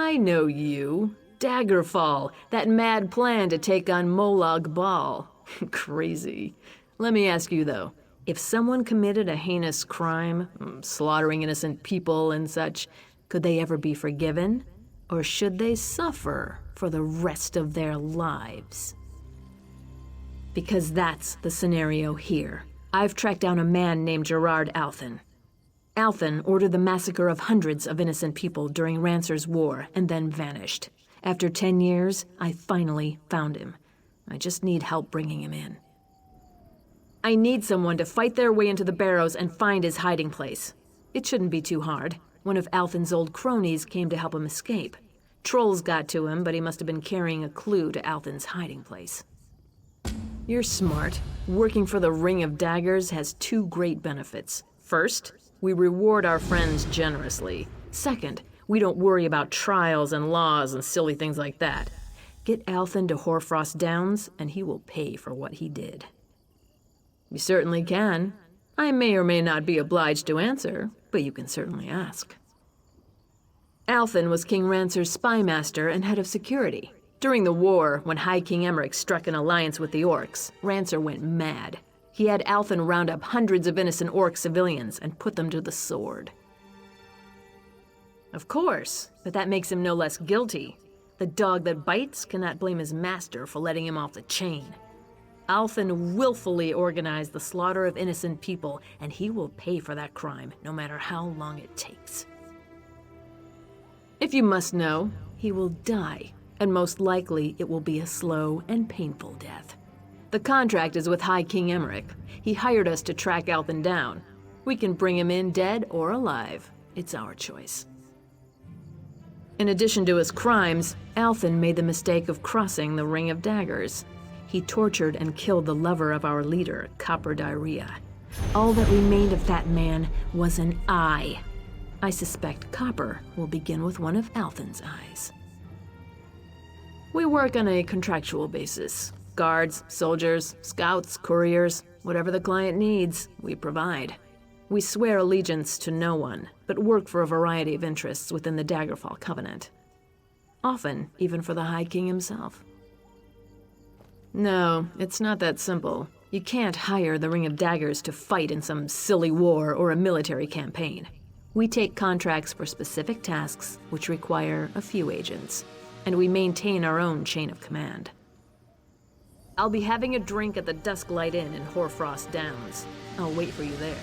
I know you. Daggerfall, that mad plan to take on Molag Bal. Crazy. Let me ask you though, if someone committed a heinous crime, slaughtering innocent people and such, could they ever be forgiven? Or should they suffer for the rest of their lives? Because that's the scenario here. I've tracked down a man named Gerard Althen. Althen ordered the massacre of hundreds of innocent people during Rancer's War and then vanished. After 10 years, I finally found him. I just need help bringing him in. I need someone to fight their way into the barrows and find his hiding place. It shouldn't be too hard. One of Althen's old cronies came to help him escape. Trolls got to him, but he must have been carrying a clue to Althen's hiding place. You're smart. Working for the Ring of Daggers has two great benefits. First, we reward our friends generously. Second, we don't worry about trials and laws and silly things like that. Get Althen to Hoarfrost Downs, and he will pay for what he did. You certainly can. I may or may not be obliged to answer, but you can certainly ask. Althen was King Rancer's spy master and head of security. During the war, when High King Emmerich struck an alliance with the Orcs, Rancer went mad. He had Althen round up hundreds of innocent Orc civilians and put them to the sword. Of course, but that makes him no less guilty. The dog that bites cannot blame his master for letting him off the chain. Althen willfully organized the slaughter of innocent people, and he will pay for that crime, no matter how long it takes. If you must know, he will die, and most likely it will be a slow and painful death. The contract is with High King Emmerich. He hired us to track Althen down. We can bring him in dead or alive. It's our choice. In addition to his crimes, Althen made the mistake of crossing the Ring of Daggers. He tortured and killed the lover of our leader, Copper Diarrhea. All that remained of that man was an eye. I suspect Copper will begin with one of Althen's eyes. We work on a contractual basis. Guards, soldiers, scouts, couriers, whatever the client needs, we provide. We swear allegiance to no one, but work for a variety of interests within the Daggerfall Covenant. Often, even for the High King himself. No, it's not that simple. You can't hire the Ring of Daggers to fight in some silly war or a military campaign. We take contracts for specific tasks which require a few agents, and we maintain our own chain of command. I'll be having a drink at the Dusklight Inn in Hoarfrost Downs. I'll wait for you there.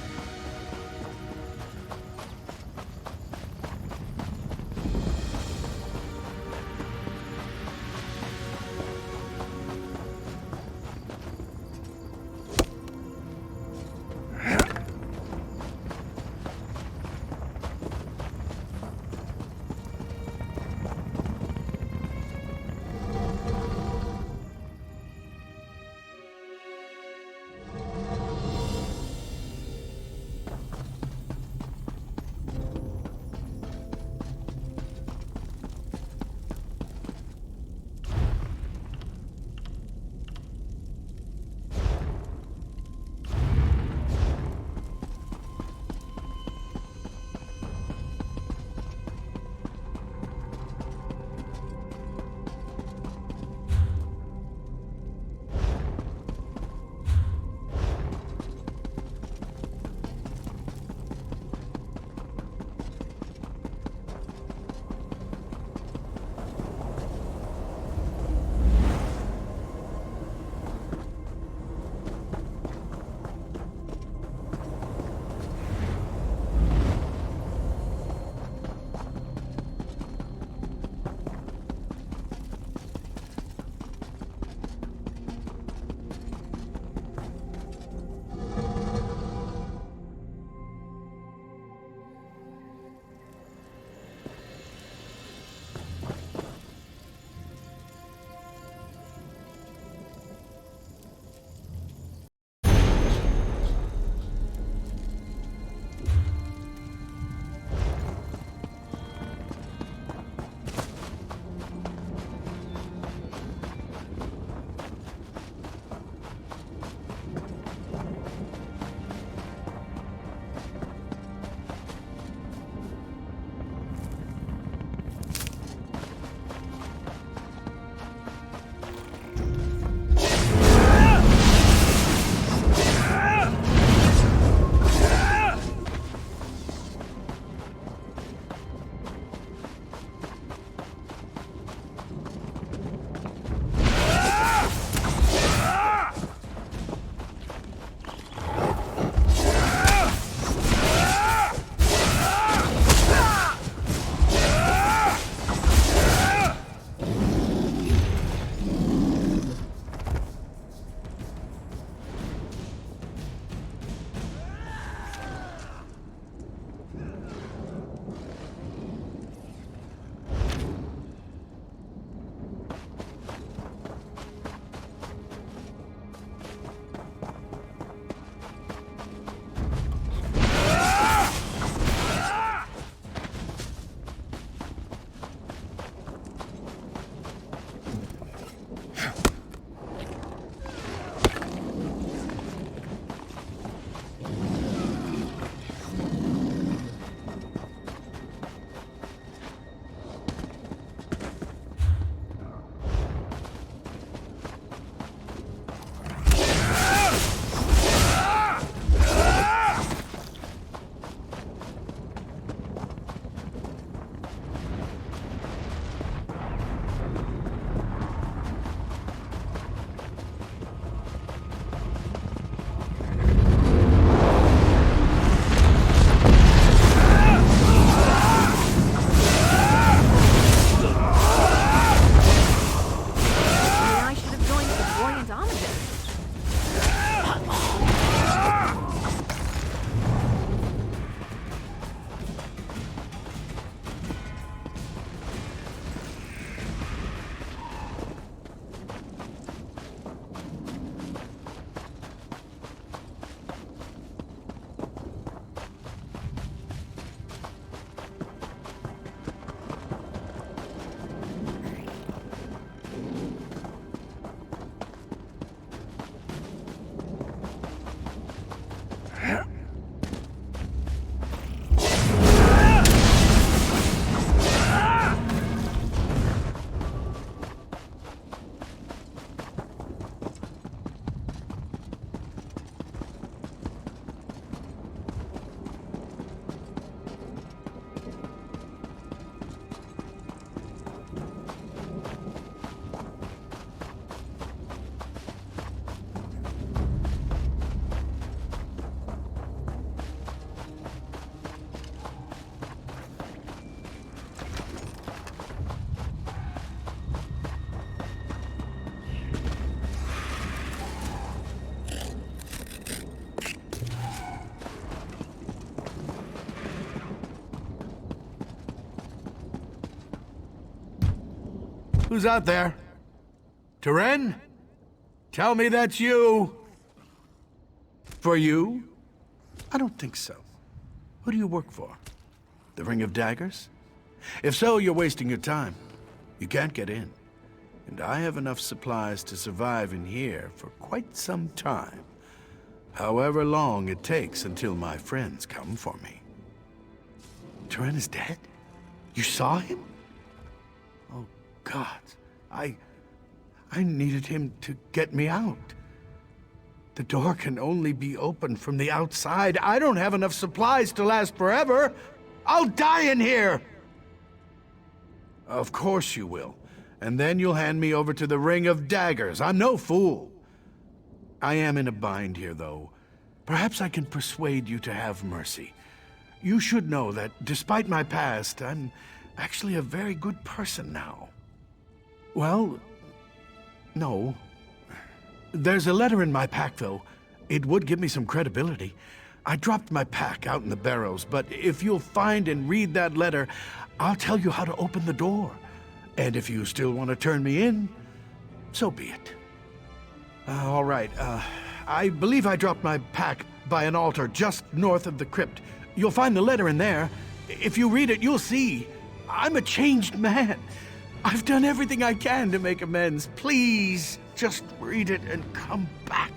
Who's out there? Teren? Tell me that's you. For you? I don't think so. Who do you work for? The Ring of Daggers? If so, you're wasting your time. You can't get in. And I have enough supplies to survive in here for quite some time. However long it takes until my friends come for me. Teren is dead? You saw him? Oh, God. I needed him to get me out. The door can only be opened from the outside. I don't have enough supplies to last forever. I'll die in here! Of course you will. And then you'll hand me over to the Ring of Daggers. I'm no fool. I am in a bind here, though. Perhaps I can persuade you to have mercy. You should know that, despite my past, I'm actually a very good person now. Well, no. There's a letter in my pack, though. It would give me some credibility. I dropped my pack out in the barrows, but if you'll find and read that letter, I'll tell you how to open the door. And if you still want to turn me in, so be it. All right, I believe I dropped my pack by an altar just north of the crypt. You'll find the letter in there. If you read it, you'll see. I'm a changed man. I've done everything I can to make amends. Please, just read it and come back.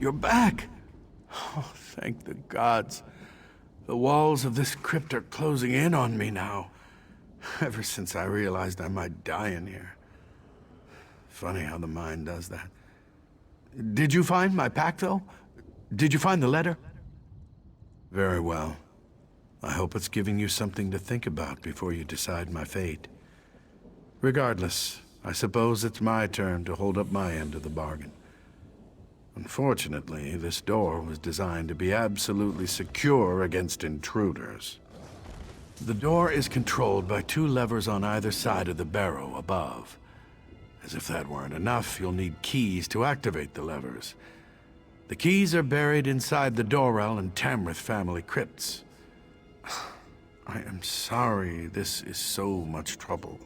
You're back! Oh, thank the gods. The walls of this crypt are closing in on me now. Ever since I realized I might die in here. Funny how the mind does that. Did you find my pack, though? Did you find the letter? Very well. I hope it's giving you something to think about before you decide my fate. Regardless, I suppose it's my turn to hold up my end of the bargain. Unfortunately, this door was designed to be absolutely secure against intruders. The door is controlled by 2 levers on either side of the barrow above. As if that weren't enough, you'll need keys to activate the levers. The keys are buried inside the Dorrell and Tamrith family crypts. I am sorry this is so much trouble.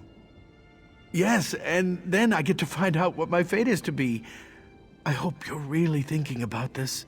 Yes, and then I get to find out what my fate is to be. I hope you're really thinking about this.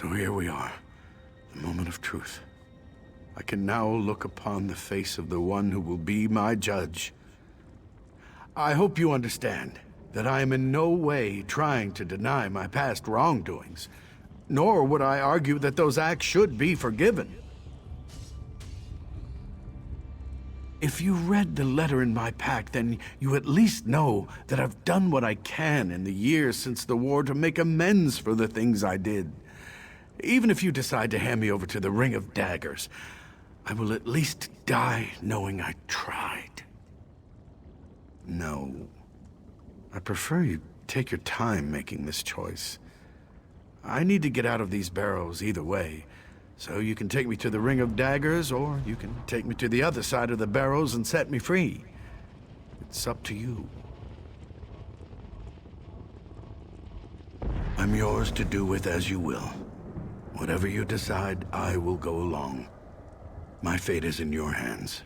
So here we are, the moment of truth. I can now look upon the face of the one who will be my judge. I hope you understand that I am in no way trying to deny my past wrongdoings, nor would I argue that those acts should be forgiven. If you read the letter in my pack, then you at least know that I've done what I can in the years since the war to make amends for the things I did. Even if you decide to hand me over to the Ring of Daggers, I will at least die knowing I tried. No. I prefer you take your time making this choice. I need to get out of these barrows either way, so you can take me to the Ring of Daggers, or you can take me to the other side of the barrows and set me free. It's up to you. I'm yours to do with as you will. Whatever you decide, I will go along. My fate is in your hands.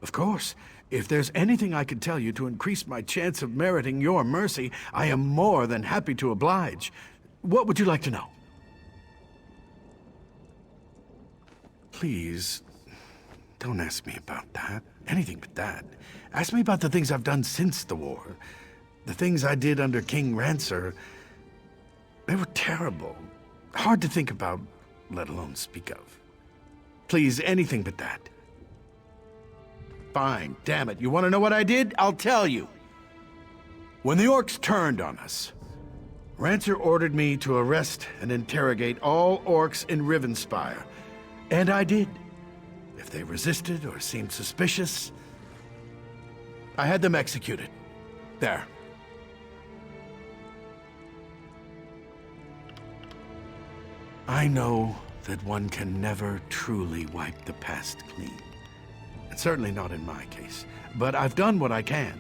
Of course, if there's anything I can tell you to increase my chance of meriting your mercy, I am more than happy to oblige. What would you like to know? Please, don't ask me about that. Anything but that. Ask me about the things I've done since the war. The things I did under King Rancer. They were terrible. Hard to think about, let alone speak of. Please, anything but that. Fine, damn it. You want to know what I did? I'll tell you. When the orcs turned on us, Rancer ordered me to arrest and interrogate all orcs in Rivenspire. And I did. If they resisted or seemed suspicious, I had them executed. There. I know that one can never truly wipe the past clean. And certainly not in my case. But I've done what I can.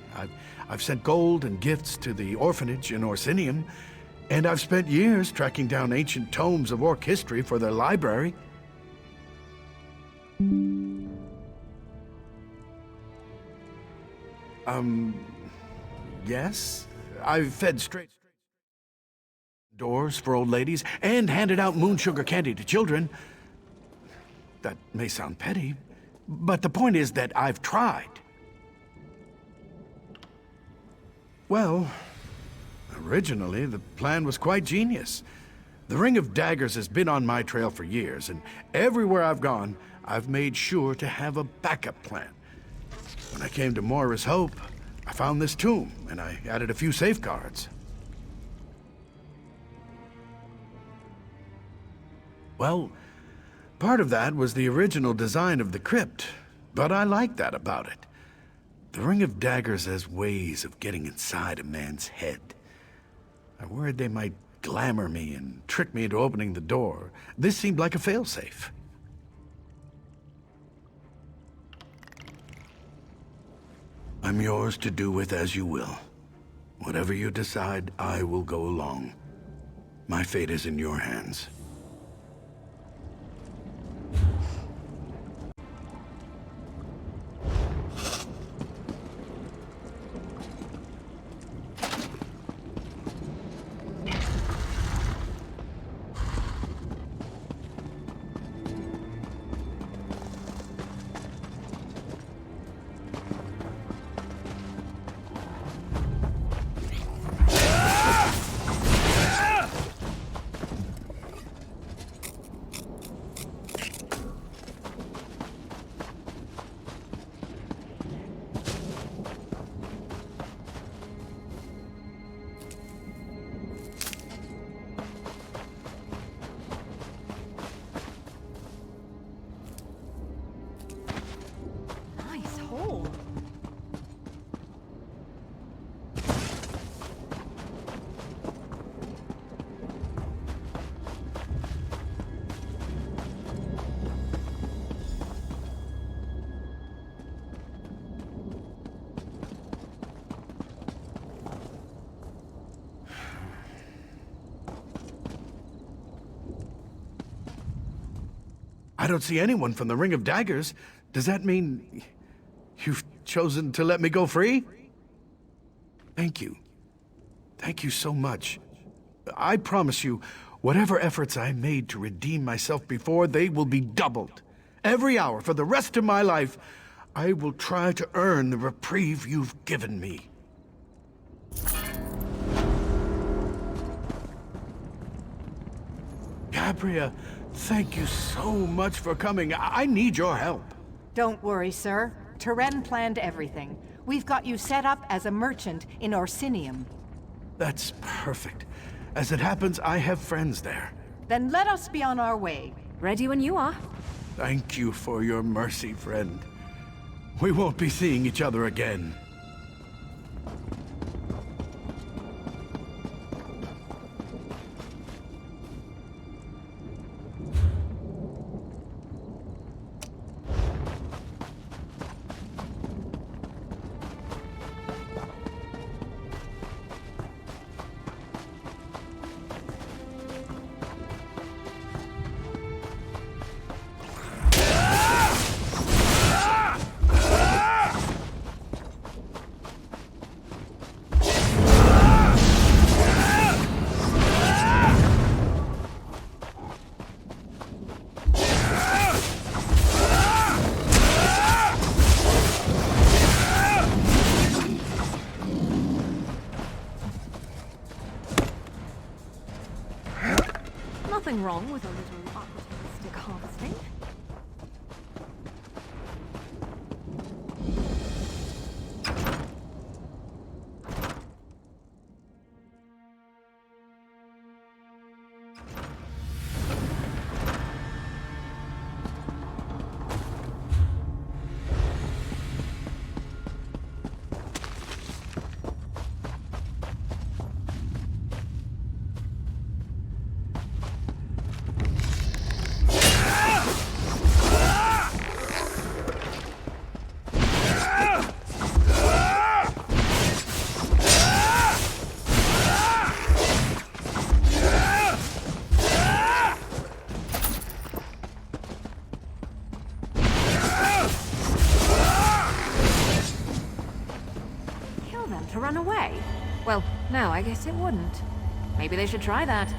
I've sent gold and gifts to the orphanage in Orsinium, and I've spent years tracking down ancient tomes of orc history for their library. Yes? I've fed straight doors for old ladies and handed out moon sugar candy to children. That may sound petty, but the point is that I've tried. Well, originally, the plan was quite genius. The Ring of Daggers has been on my trail for years, and everywhere I've gone, I've made sure to have a backup plan. When I came to Moira's Hope, I found this tomb, and I added a few safeguards. Well, part of that was the original design of the crypt, but I like that about it. The Ring of Daggers has ways of getting inside a man's head. I worried they might glamour me and trick me into opening the door. This seemed like a failsafe. I'm yours to do with as you will. Whatever you decide, I will go along. My fate is in your hands. Nice hole. I don't see anyone from the Ring of Daggers. Does that mean you've chosen to let me go free? Thank you. Thank you so much. I promise you, whatever efforts I made to redeem myself before, they will be doubled. Every hour for the rest of my life, I will try to earn the reprieve you've given me. Gabrielle, thank you so much for coming. I need your help. Don't worry, sir. Teren planned everything. We've got you set up as a merchant in Orsinium. That's perfect. As it happens, I have friends there. Then let us be on our way. Ready when you are. Thank you for your mercy, friend. We won't be seeing each other again. Nothing wrong with a little opportunistic harvesting. To run away? Well, no, I guess it wouldn't. Maybe they should try that.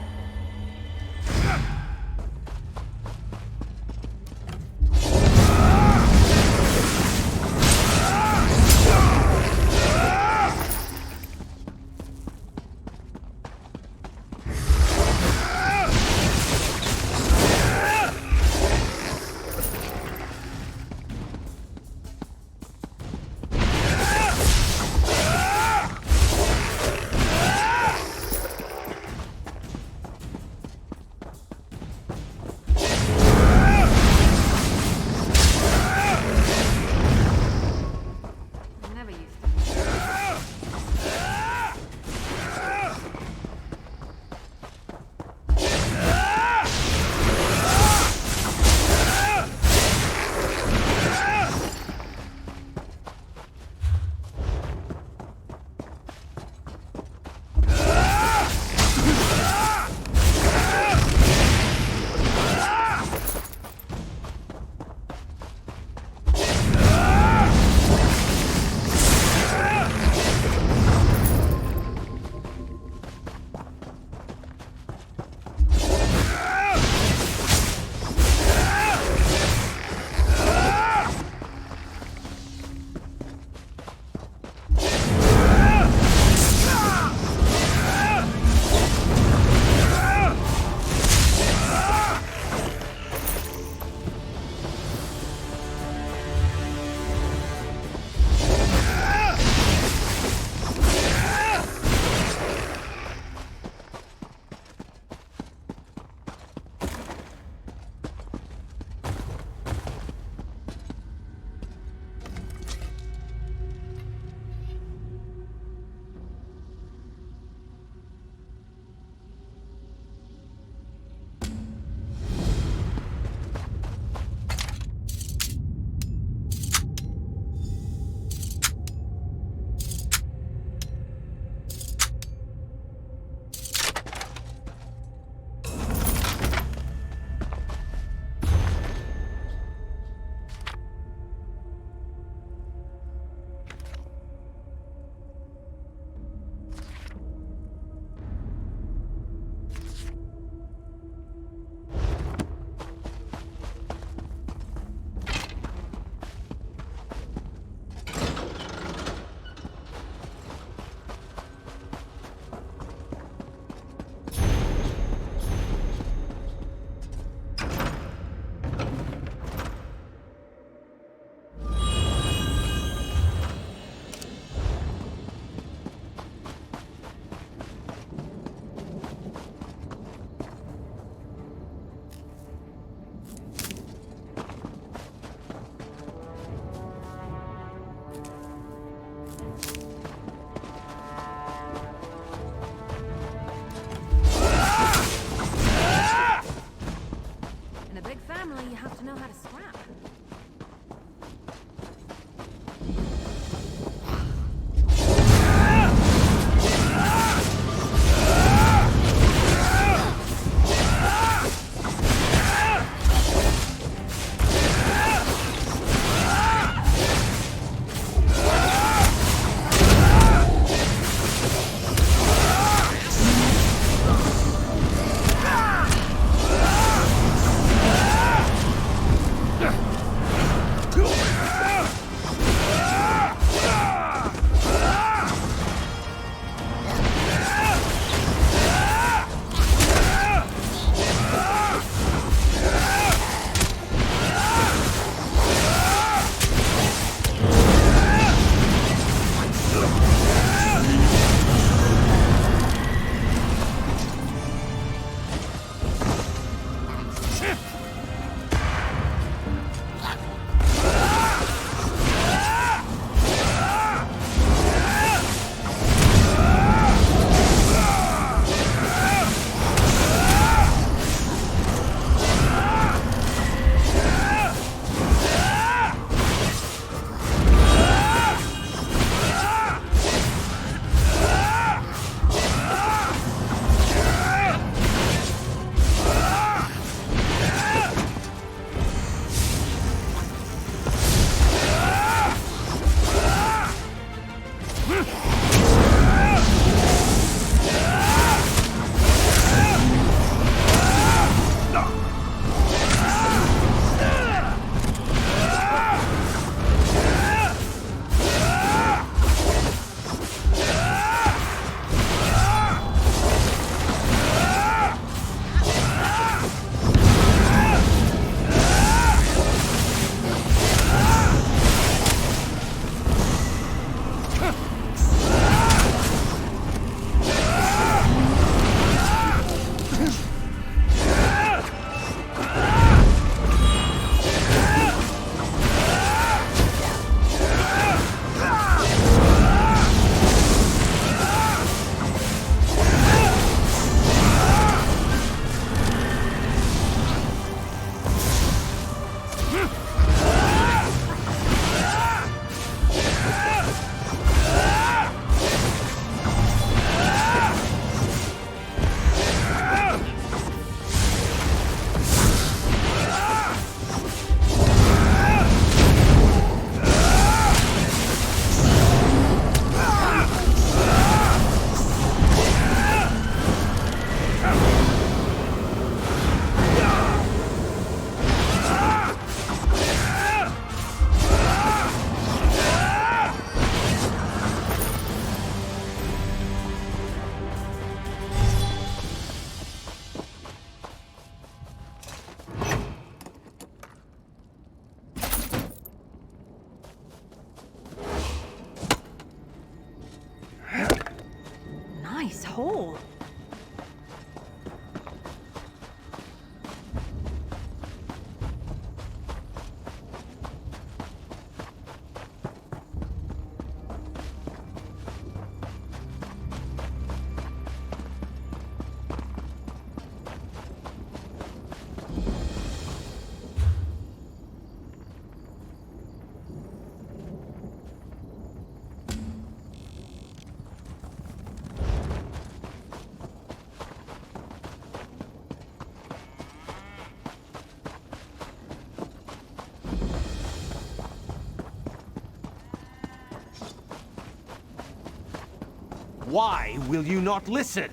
Why will you not listen,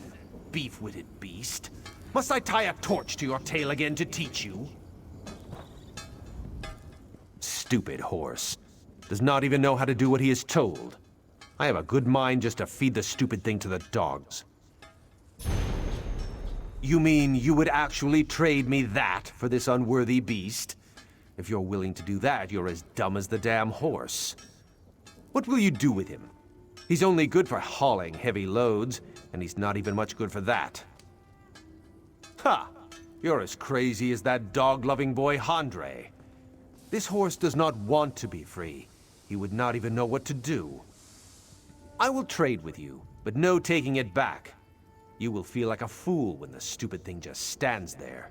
beef-witted beast? Must I tie a torch to your tail again to teach you? Stupid horse. Does not even know how to do what he is told. I have a good mind just to feed the stupid thing to the dogs. You mean you would actually trade me that for this unworthy beast? If you're willing to do that, you're as dumb as the damn horse. What will you do with him? He's only good for hauling heavy loads, and he's not even much good for that. Ha! You're as crazy as that dog-loving boy Handre. This horse does not want to be free. He would not even know what to do. I will trade with you, but no taking it back. You will feel like a fool when the stupid thing just stands there.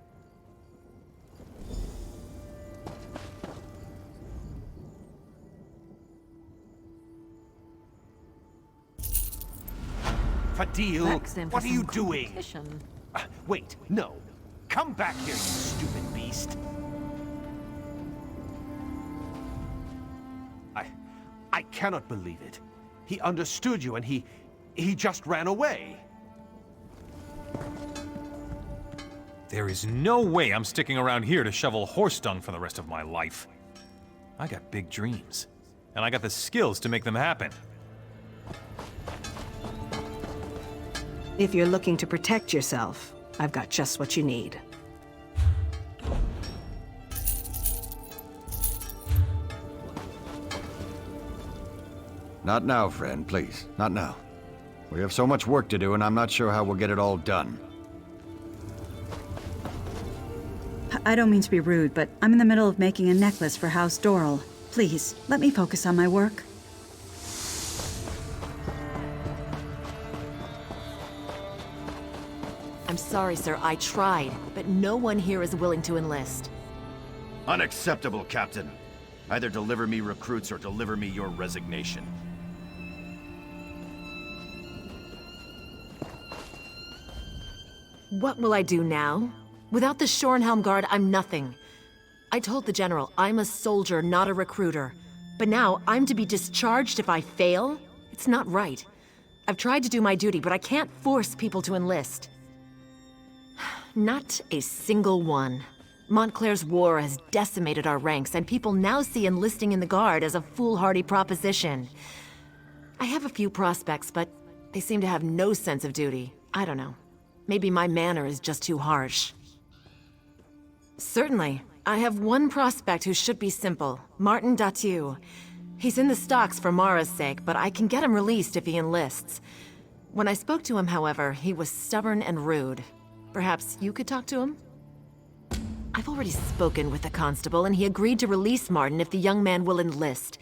Fadil, what are you doing? Wait, no. Come back here, you stupid beast. I cannot believe it. He understood you and he just ran away. There is no way I'm sticking around here to shovel horse dung for the rest of my life. I got big dreams, and I got the skills to make them happen. If you're looking to protect yourself, I've got just what you need. Not now, friend, please. Not now. We have so much work to do, and I'm not sure how we'll get it all done. I don't mean to be rude, but I'm in the middle of making a necklace for House Doral. Please, let me focus on my work. I'm sorry, sir. I tried, but no one here is willing to enlist. Unacceptable, Captain. Either deliver me recruits or deliver me your resignation. What will I do now? Without the Shornhelm Guard, I'm nothing. I told the General I'm a soldier, not a recruiter. But now I'm to be discharged if I fail? It's not right. I've tried to do my duty, but I can't force people to enlist. Not a single one. Montclair's war has decimated our ranks, and people now see enlisting in the Guard as a foolhardy proposition. I have a few prospects, but they seem to have no sense of duty. I don't know. Maybe my manner is just too harsh. Certainly. I have one prospect who should be simple. Martin Datu. He's in the stocks for Mara's sake, but I can get him released if he enlists. When I spoke to him, however, he was stubborn and rude. Perhaps you could talk to him? I've already spoken with the constable, and he agreed to release Martin if the young man will enlist.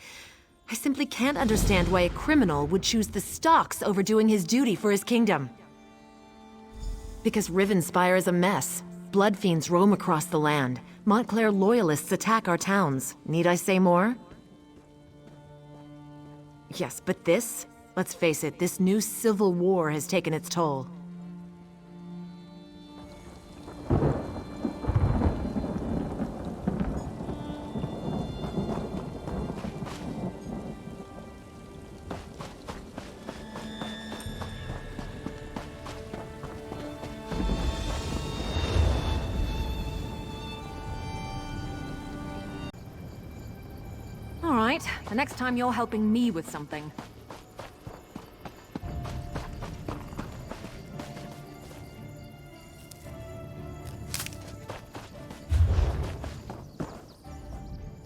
I simply can't understand why a criminal would choose the stocks over doing his duty for his kingdom. Because Rivenspire is a mess. Blood fiends roam across the land. Montclair loyalists attack our towns. Need I say more? Yes, but this? Let's face it, this new civil war has taken its toll. The next time you're helping me with something.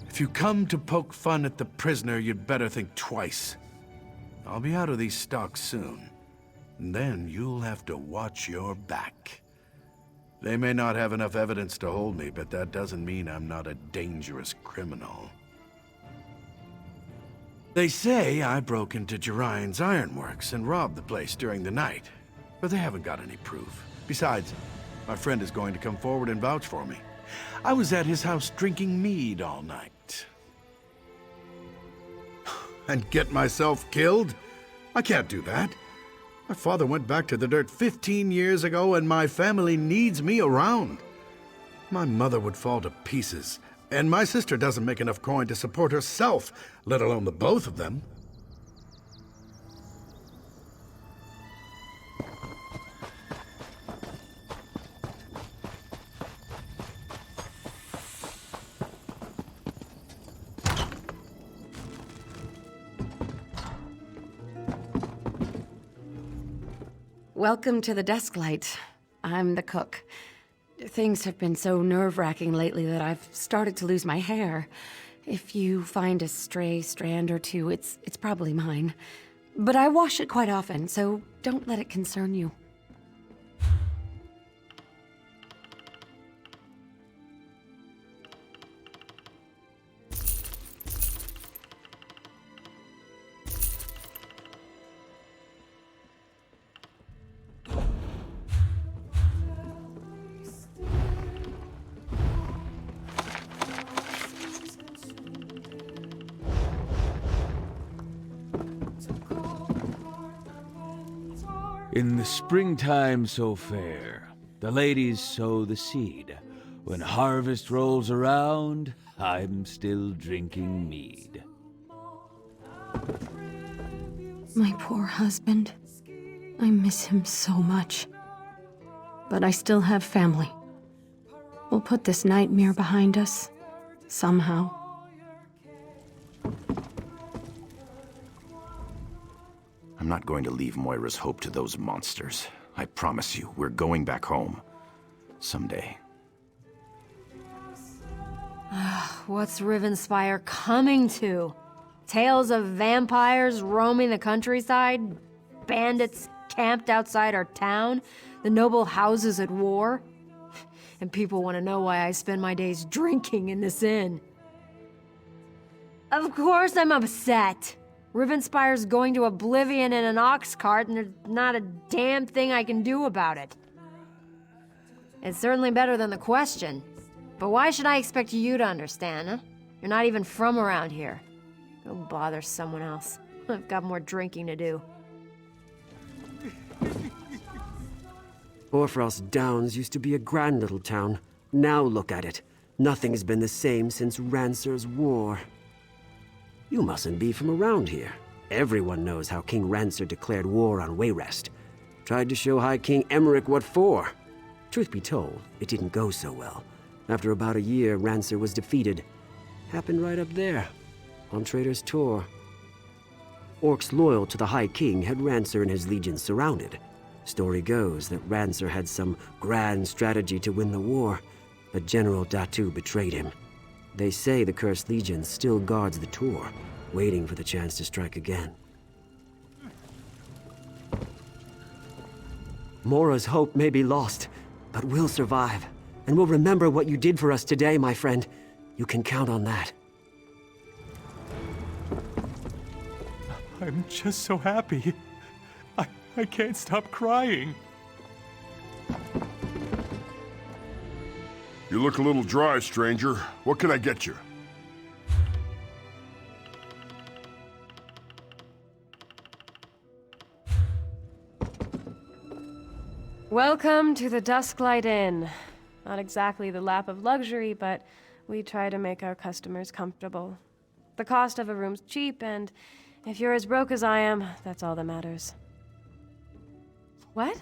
If you come to poke fun at the prisoner, you'd better think twice. I'll be out of these stocks soon. And then you'll have to watch your back. They may not have enough evidence to hold me, but that doesn't mean I'm not a dangerous criminal. They say I broke into Gerine's ironworks and robbed the place during the night, but they haven't got any proof. Besides, my friend is going to come forward and vouch for me. I was at his house drinking mead all night. And get myself killed? I can't do that. My father went back to the dirt 15 years ago, and my family needs me around. My mother would fall to pieces. And my sister doesn't make enough coin to support herself, let alone the both of them. Welcome to the desk light. I'm the cook. Things have been so nerve-wracking lately that I've started to lose my hair. If you find a stray strand or two, it's probably mine. But I wash it quite often, so don't let it concern you. In the springtime so fair, the ladies sow the seed. When harvest rolls around, I'm still drinking mead. My poor husband. I miss him so much. But I still have family. We'll put this nightmare behind us. Somehow. I'm not going to leave Moira's hope to those monsters. I promise you, we're going back home. Someday. What's Rivenspire coming to? Tales of vampires roaming the countryside? Bandits camped outside our town? The noble houses at war? And people want to know why I spend my days drinking in this inn. Of course I'm upset. Rivenspire's going to oblivion in an ox cart, and there's not a damn thing I can do about it. It's certainly better than the question. But why should I expect you to understand, huh? You're not even from around here. Go bother someone else. I've got more drinking to do. Orfrost Downs used to be a grand little town. Now look at it. Nothing's been the same since Rancer's war. You mustn't be from around here. Everyone knows how King Rancer declared war on Wayrest. Tried to show High King Emmerich what for. Truth be told, it didn't go so well. After about a year, Rancer was defeated. Happened right up there, on Trader's Tor. Orcs loyal to the High King had Rancer and his legions surrounded. Story goes that Rancer had some grand strategy to win the war, but General Datu betrayed him. They say the Cursed Legion still guards the Tor, waiting for the chance to strike again. Mora's hope may be lost, but we'll survive. And we'll remember what you did for us today, my friend. You can count on that. I'm just so happy. I can't stop crying. You look a little dry, stranger. What can I get you? Welcome to the Dusklight Inn. Not exactly the lap of luxury, but we try to make our customers comfortable. The cost of a room's cheap, and if you're as broke as I am, that's all that matters. What?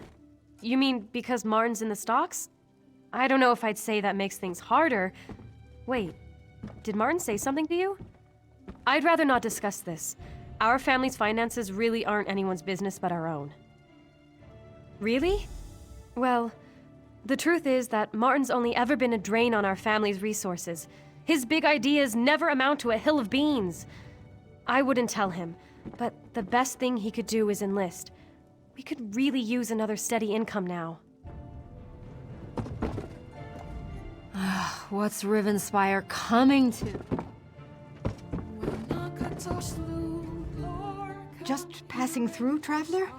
You mean because Martin's in the stocks? I don't know if I'd say that makes things harder. Wait, did Martin say something to you? I'd rather not discuss this. Our family's finances really aren't anyone's business but our own. Really? Well, the truth is that Martin's only ever been a drain on our family's resources. His big ideas never amount to a hill of beans. I wouldn't tell him, but the best thing he could do is enlist. We could really use another steady income now. What's Rivenspire coming to? Just passing through, traveler?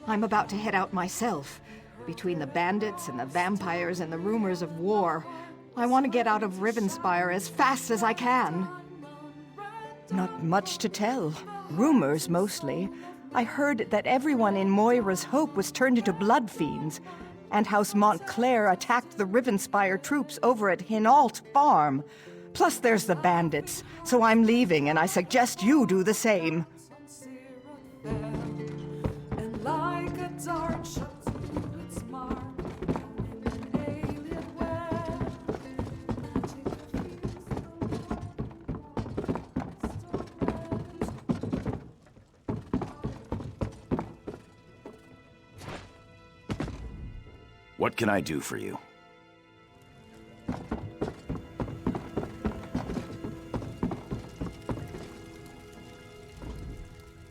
I'm about to head out myself. Between the bandits and the vampires and the rumors of war, I want to get out of Rivenspire as fast as I can. Not much to tell. Rumors, mostly. I heard that everyone in Moira's Hope was turned into blood fiends, and House Montclair attacked the Rivenspire troops over at Hinault Farm. Plus there's the bandits, so I'm leaving, and I suggest you do the same. What can I do for you?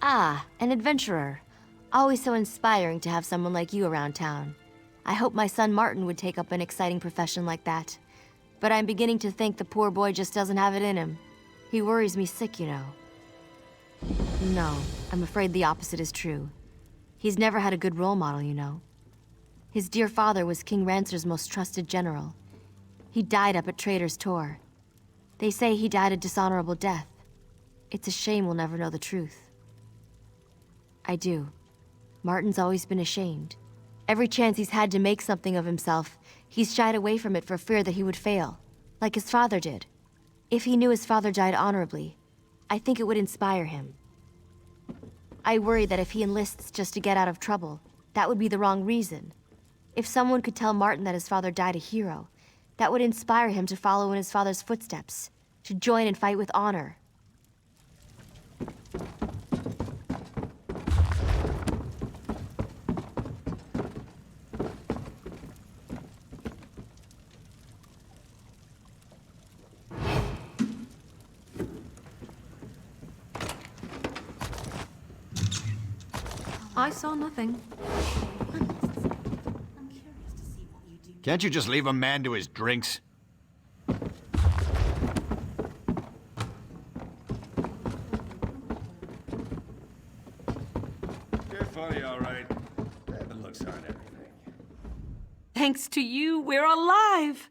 Ah, an adventurer. Always so inspiring to have someone like you around town. I hope my son Martin would take up an exciting profession like that. But I'm beginning to think the poor boy just doesn't have it in him. He worries me sick, you know. No, I'm afraid the opposite is true. He's never had a good role model, you know. His dear father was King Rancer's most trusted general. He died up at Trader's Tor. They say he died a dishonorable death. It's a shame we'll never know the truth. I do. Martin's always been ashamed. Every chance he's had to make something of himself, he's shied away from it for fear that he would fail, like his father did. If he knew his father died honorably, I think it would inspire him. I worry that if he enlists just to get out of trouble, that would be the wrong reason. If someone could tell Martin that his father died a hero, that would inspire him to follow in his father's footsteps, to join and fight with honor. I saw nothing. Can't you just leave a man to his drinks? You're funny, all right. The looks aren't everything. Thanks to you, we're alive!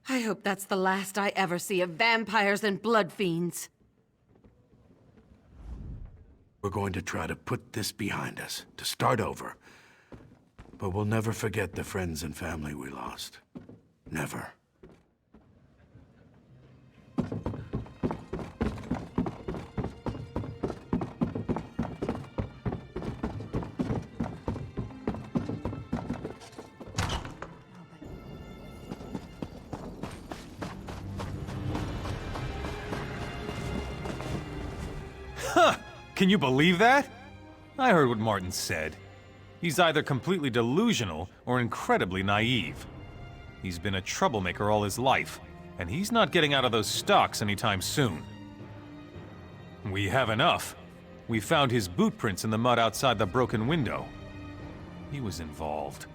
I hope that's the last I ever see of vampires and blood fiends. We're going to try to put this behind us, to start over. But we'll never forget the friends and family we lost. Never. Huh! Can you believe that? I heard what Martin said. He's either completely delusional or incredibly naive. He's been a troublemaker all his life, and he's not getting out of those stocks anytime soon. We have enough. We found his boot prints in the mud outside the broken window. He was involved.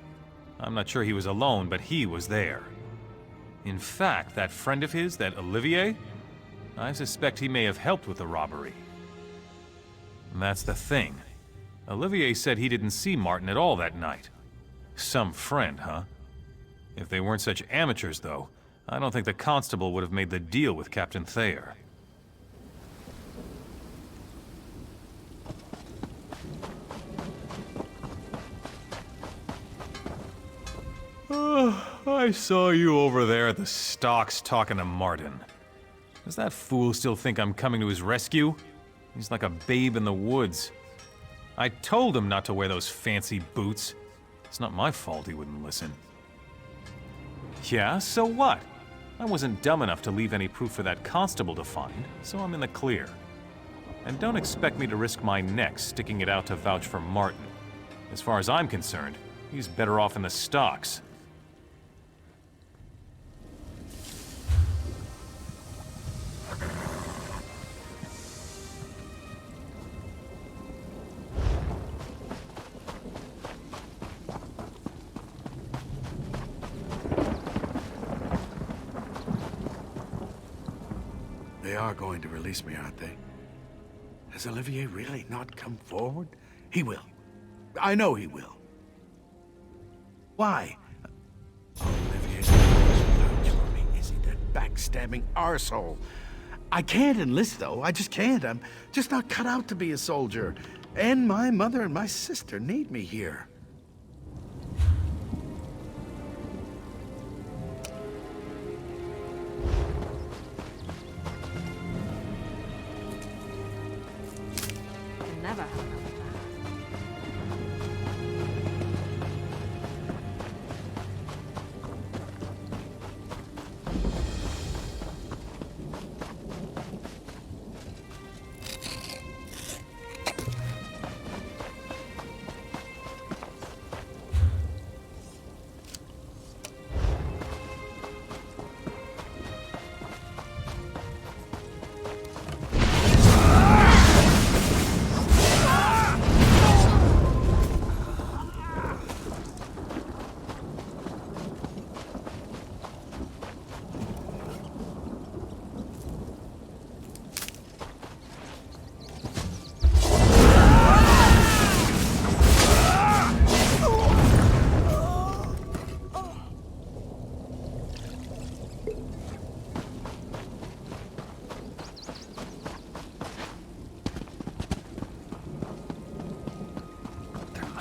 I'm not sure he was alone, but he was there. In fact, that friend of his, that Olivier, I suspect he may have helped with the robbery. And that's the thing. Olivier said he didn't see Martin at all that night. Some friend, huh? If they weren't such amateurs, though, I don't think the constable would have made the deal with Captain Thayer. I saw you over there at the stocks talking to Martin. Does that fool still think I'm coming to his rescue? He's like a babe in the woods. I told him not to wear those fancy boots. It's not my fault he wouldn't listen. Yeah, so what? I wasn't dumb enough to leave any proof for that constable to find, so I'm in the clear. And don't expect me to risk my neck sticking it out to vouch for Martin. As far as I'm concerned, he's better off in the stocks. They are going to release me, aren't they? Has Olivier really not come forward? He will. I know he will. Why? Olivier's vouch for me. Is he that backstabbing arsehole? I can't enlist, though. I just can't. I'm just not cut out to be a soldier. And my mother and my sister need me here. Never.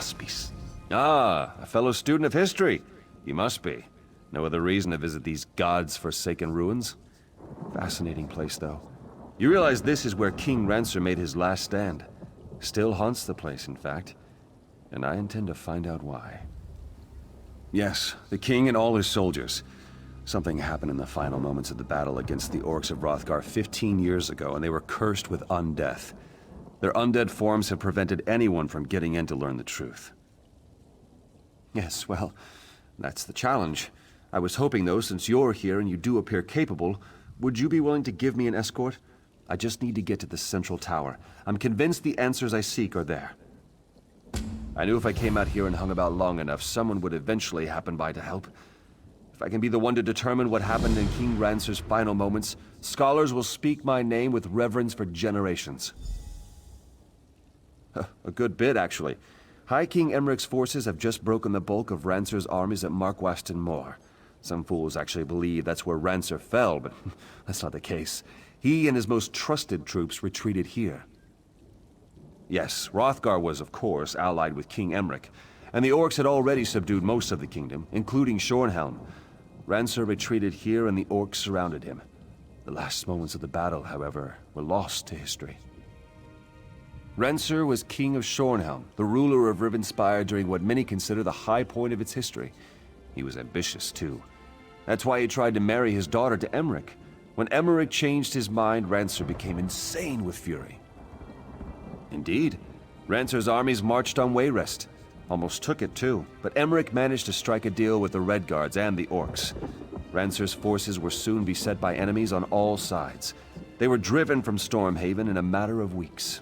auspice. Ah, a fellow student of history. You must be. No other reason to visit these gods' forsaken ruins? Fascinating place, though. You realize this is where King Rancer made his last stand. Still haunts the place, in fact. And I intend to find out why. Yes, the king and all his soldiers. Something happened in the final moments of the battle against the orcs of Hrothgar 15 years ago, and they were cursed with undeath. Their undead forms have prevented anyone from getting in to learn the truth. Yes, well, that's the challenge. I was hoping, though, since you're here and you do appear capable, would you be willing to give me an escort? I just need to get to the central tower. I'm convinced the answers I seek are there. I knew if I came out here and hung about long enough, someone would eventually happen by to help. If I can be the one to determine what happened in King Rancer's final moments, scholars will speak my name with reverence for generations. A good bit, actually. High King Emmerich's forces have just broken the bulk of Rancer's armies at Markwaston Moor. Some fools actually believe that's where Rancer fell, but that's not the case. He and his most trusted troops retreated here. Yes, Hrothgar was, of course, allied with King Emmerich, and the orcs had already subdued most of the kingdom, including Shornhelm. Rancer retreated here and the orcs surrounded him. The last moments of the battle, however, were lost to history. Rancer was king of Shornhelm, the ruler of Rivenspire during what many consider the high point of its history. He was ambitious, too. That's why he tried to marry his daughter to Emmerich. When Emmerich changed his mind, Rancer became insane with fury. Indeed, Rancer's armies marched on Wayrest. Almost took it, too, but Emmerich managed to strike a deal with the Red Guards and the orcs. Rancer's forces were soon beset by enemies on all sides. They were driven from Stormhaven in a matter of weeks.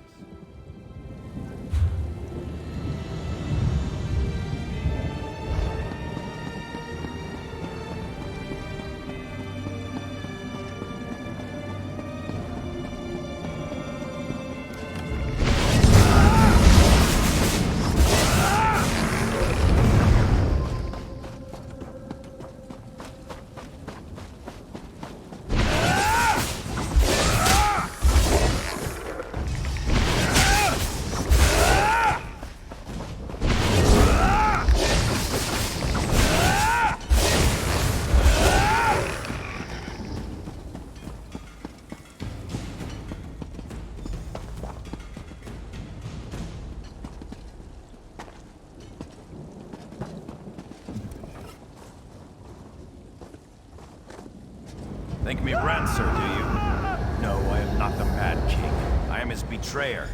Think me Rancer, do you? No, I am not the Mad King. I am his betrayer.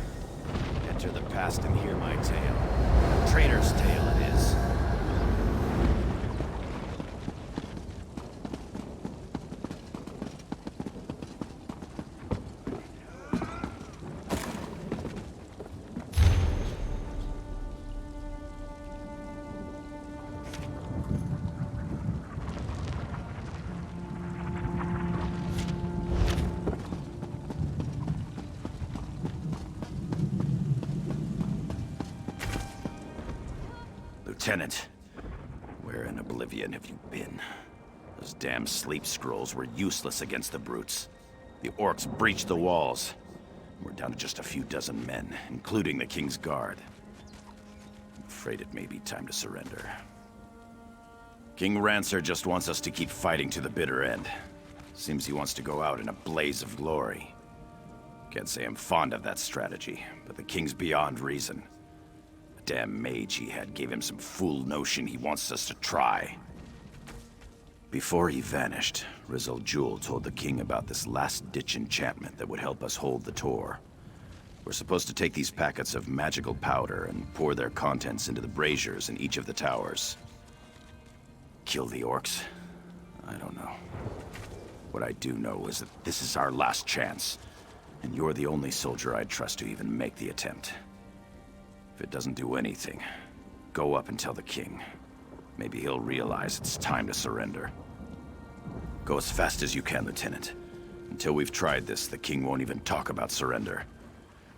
Enter the past and hear my tale. A traitor's tale it is. Lieutenant, where in oblivion have you been? Those damn sleep scrolls were useless against the brutes. The orcs breached the walls. We're down to just a few dozen men, including the King's Guard. I'm afraid it may be time to surrender. King Rancer just wants us to keep fighting to the bitter end. Seems he wants to go out in a blaze of glory. Can't say I'm fond of that strategy, but the King's beyond reason. Damn mage he had gave him some fool notion he wants us to try. Before he vanished, Rizal Jewel told the king about this last-ditch enchantment that would help us hold the Tor. We're supposed to take these packets of magical powder and pour their contents into the braziers in each of the towers. Kill the orcs? I don't know. What I do know is that this is our last chance, and you're the only soldier I'd trust to even make the attempt. If it doesn't do anything, go up and tell the king. Maybe he'll realize it's time to surrender. Go as fast as you can, Lieutenant. Until we've tried this, the king won't even talk about surrender.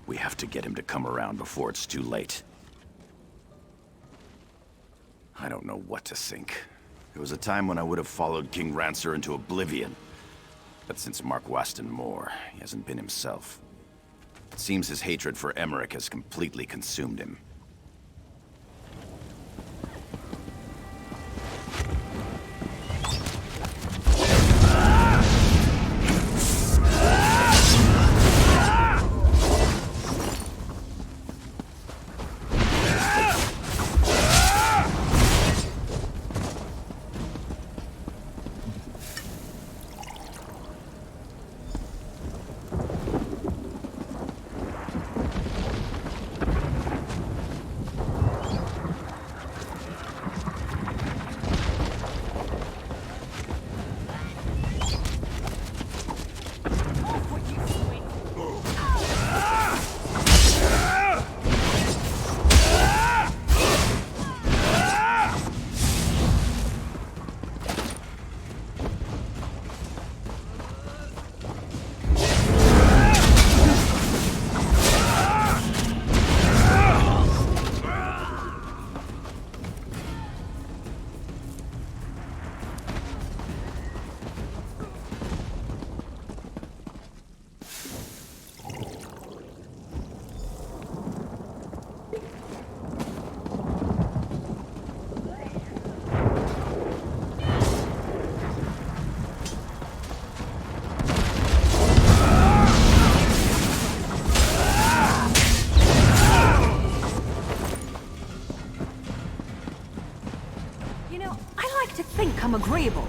We have to get him to come around before it's too late. I don't know what to think. There was a time when I would have followed King Rancer into oblivion. But since Markwaston Moor, he hasn't been himself. It seems his hatred for Emmerich has completely consumed him. become agreeable.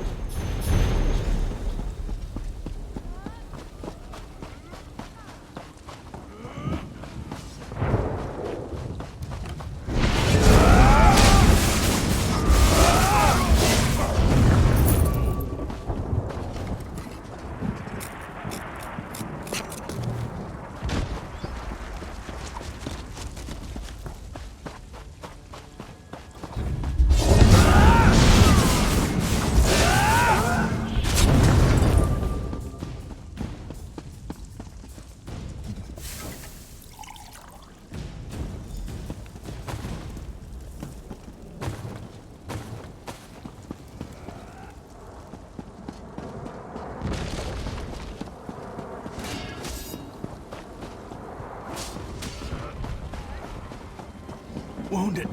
Wounded.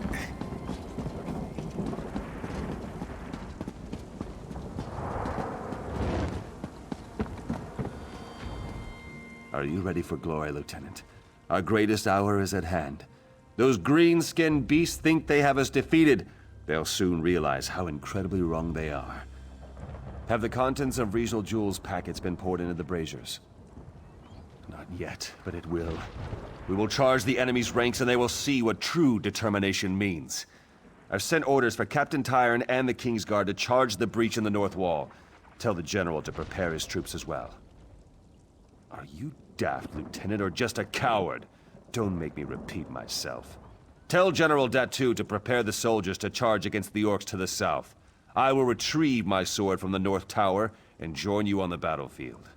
Are you ready for glory, Lieutenant? Our greatest hour is at hand. Those green-skinned beasts think they have us defeated. They'll soon realize how incredibly wrong they are. Have the contents of regional jewels packets been poured into the braziers? Not yet, but it will. We will charge the enemy's ranks and they will see what true determination means. I've sent orders for Captain Tyrone and the King's Guard to charge the breach in the north wall. Tell the General to prepare his troops as well. Are you daft, Lieutenant, or just a coward? Don't make me repeat myself. Tell General Datu to prepare the soldiers to charge against the orcs to the south. I will retrieve my sword from the North Tower and join you on the battlefield.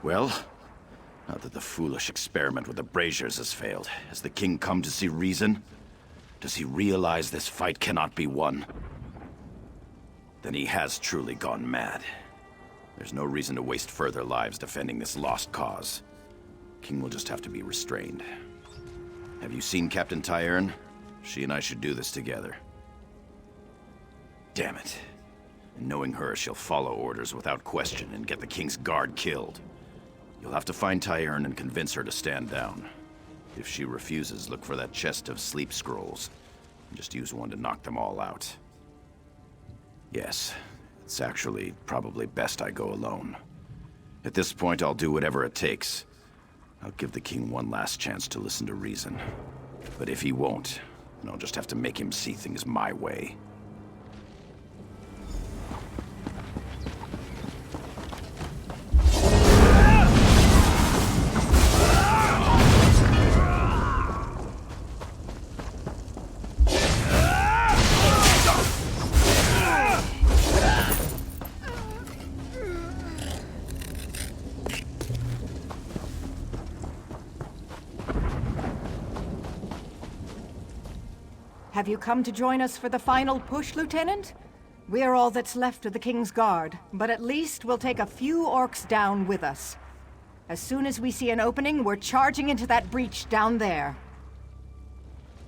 Well, now that the foolish experiment with the braziers has failed, has the king come to see reason? Does he realize this fight cannot be won? Then he has truly gone mad. There's no reason to waste further lives defending this lost cause. King will just have to be restrained. Have you seen Captain Tyrone? She and I should do this together. Damn it. And knowing her, she'll follow orders without question and get the King's Guard killed. You'll have to find Tyrone and convince her to stand down. If she refuses, look for that chest of sleep scrolls. And just use one to knock them all out. Yes, it's actually probably best I go alone. At this point, I'll do whatever it takes. I'll give the king one last chance to listen to reason. But if he won't, then I'll just have to make him see things my way. Have you come to join us for the final push, Lieutenant? We're all that's left of the King's Guard, but at least we'll take a few orcs down with us. As soon as we see an opening, we're charging into that breach down there.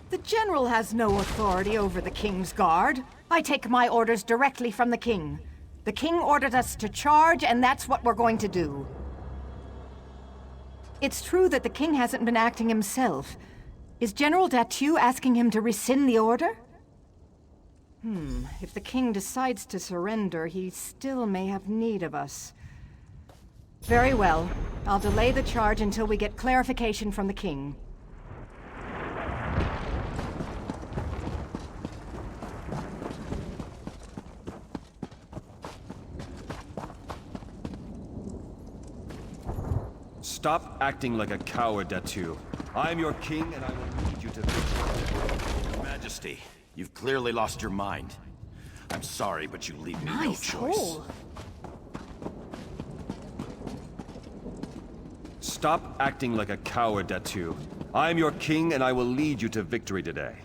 The General has no authority over the King's Guard. I take my orders directly from the King. The King ordered us to charge, and that's what we're going to do. It's true that the King hasn't been acting himself. Is General Datu asking him to rescind the order? If the King decides to surrender, he still may have need of us. Very well. I'll delay the charge until we get clarification from the King. Stop acting like a coward, Datu. I am your king, and I will lead you to victory. Your Majesty, you've clearly lost your mind. I'm sorry, but you leave me no choice. Stop acting like a coward, Datu. I am your king, and I will lead you to victory today.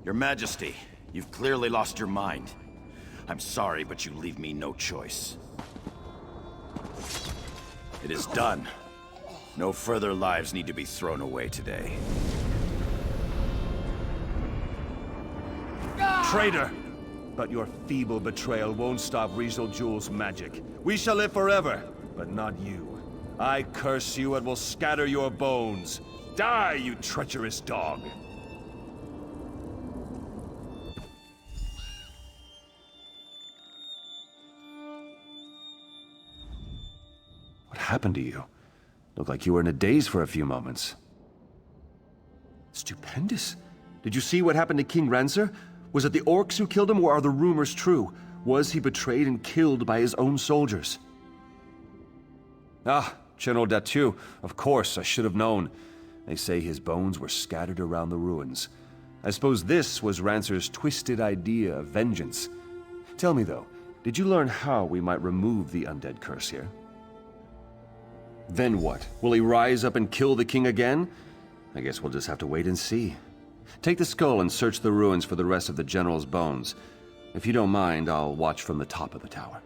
Your Majesty, you've clearly lost your mind. I'm sorry, but you leave me no choice. It is done. No further lives need to be thrown away today. Traitor! But your feeble betrayal won't stop Regional Jewel's magic. We shall live forever, but not you. I curse you and will scatter your bones. Die, you treacherous dog! What happened to you? Looked like you were in a daze for a few moments. Stupendous. Did you see what happened to King Rancer? Was it the orcs who killed him, or are the rumors true? Was he betrayed and killed by his own soldiers? Ah, General Datu. Of course, I should have known. They say his bones were scattered around the ruins. I suppose this was Rancer's twisted idea of vengeance. Tell me, though, did you learn how we might remove the undead curse here? Then what? Will he rise up and kill the king again? I guess we'll just have to wait and see. Take the skull and search the ruins for the rest of the general's bones. If you don't mind, I'll watch from the top of the tower.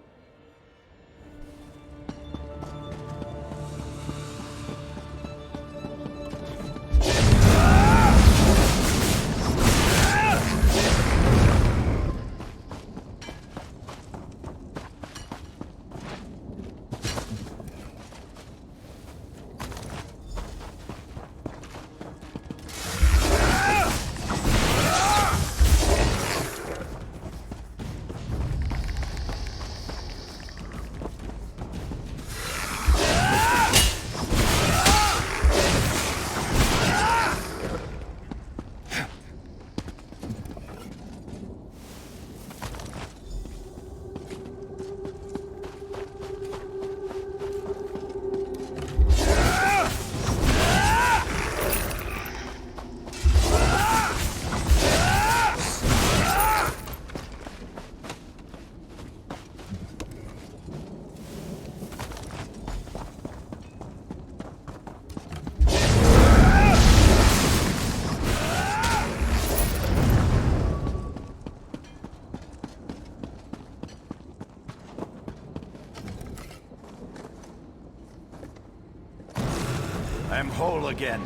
I am whole again.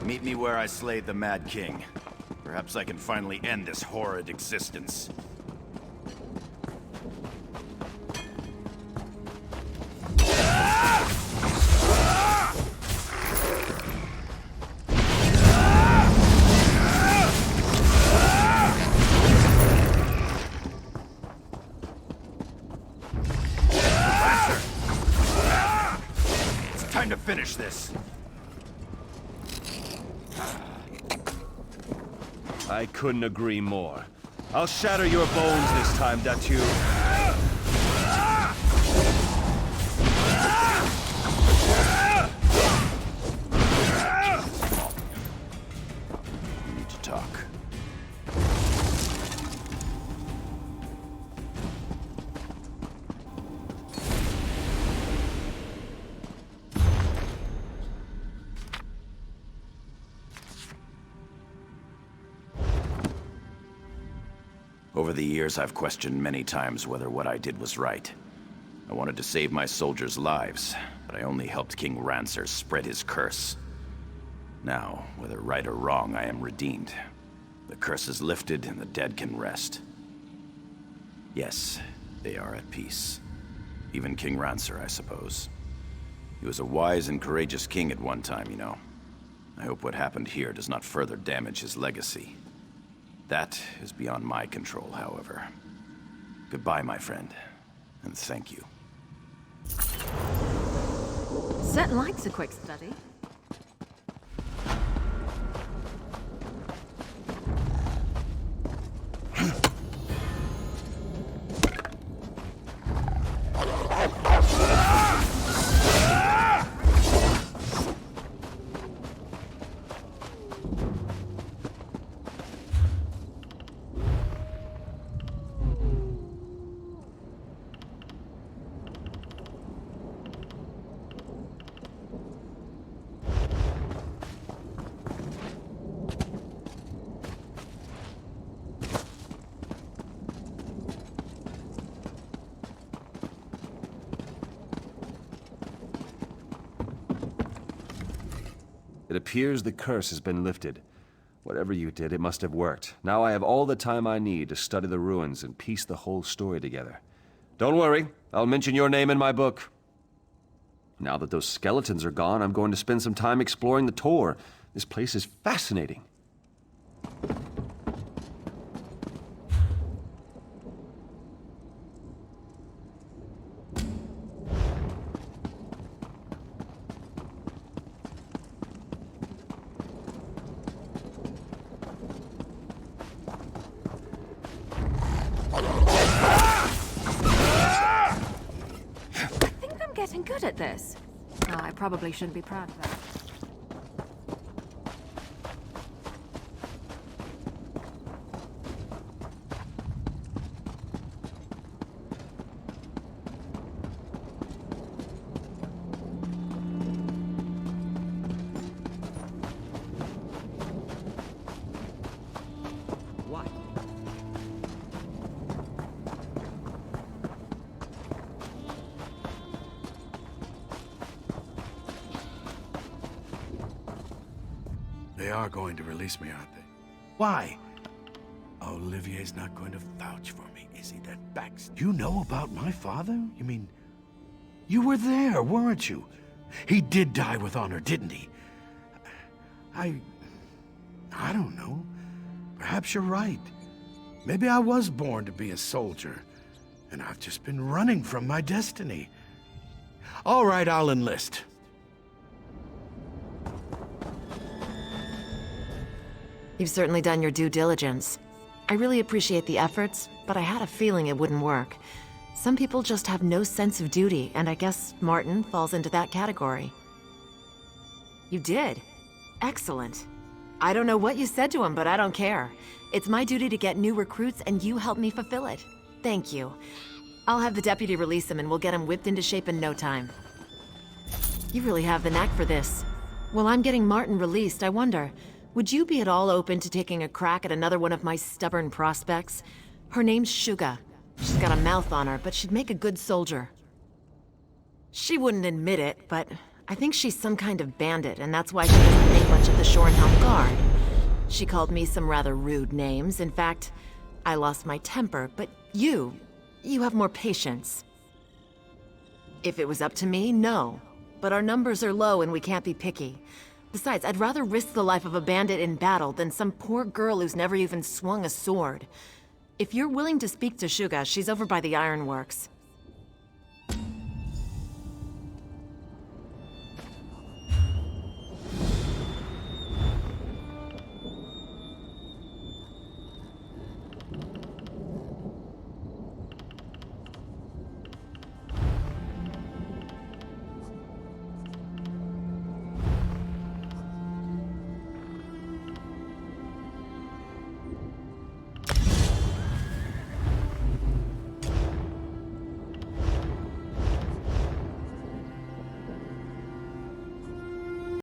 Meet me where I slayed the Mad King. Perhaps I can finally end this horrid existence. Time to finish this. I couldn't agree more. I'll shatter your bones this time, Datu. We need to talk. Over the years, I've questioned many times whether what I did was right. I wanted to save my soldiers' lives, but I only helped King Rancer spread his curse. Now, whether right or wrong, I am redeemed. The curse is lifted and the dead can rest. Yes, they are at peace. Even King Rancer, I suppose. He was a wise and courageous king at one time, you know. I hope what happened here does not further damage his legacy. That is beyond my control, however. Goodbye, my friend, and thank you. Set likes a quick study. It appears the curse has been lifted. Whatever you did, it must have worked. Now I have all the time I need to study the ruins and piece the whole story together. Don't worry, I'll mention your name in my book. Now that those skeletons are gone, I'm going to spend some time exploring the Tor. This place is fascinating. Getting good at this. Oh, I probably shouldn't be proud of that. What? They are going to release me, aren't they? Why? Olivier's not going to vouch for me, is he? That Bax... You know about my father? You mean... You were there, weren't you? He did die with honor, didn't he? I don't know. Perhaps you're right. Maybe I was born to be a soldier, and I've just been running from my destiny. All right, I'll enlist. You've certainly done your due diligence. I really appreciate the efforts, but I had a feeling it wouldn't work. Some people just have no sense of duty, and I guess Martin falls into that category. You did? Excellent. I don't know what you said to him, but I don't care. It's my duty to get new recruits, and you helped me fulfill it. Thank you. I'll have the deputy release him, and we'll get him whipped into shape in no time. You really have the knack for this. While I'm getting Martin released, I wonder... Would you be at all open to taking a crack at another one of my stubborn prospects? Her name's Suga. She's got a mouth on her, but she'd make a good soldier. She wouldn't admit it, but I think she's some kind of bandit, and that's why she doesn't make much of the Shorenhelm Guard. She called me some rather rude names. In fact, I lost my temper, but you have more patience. If it was up to me, no. But our numbers are low and we can't be picky. Besides, I'd rather risk the life of a bandit in battle than some poor girl who's never even swung a sword. If you're willing to speak to Suga, she's over by the ironworks.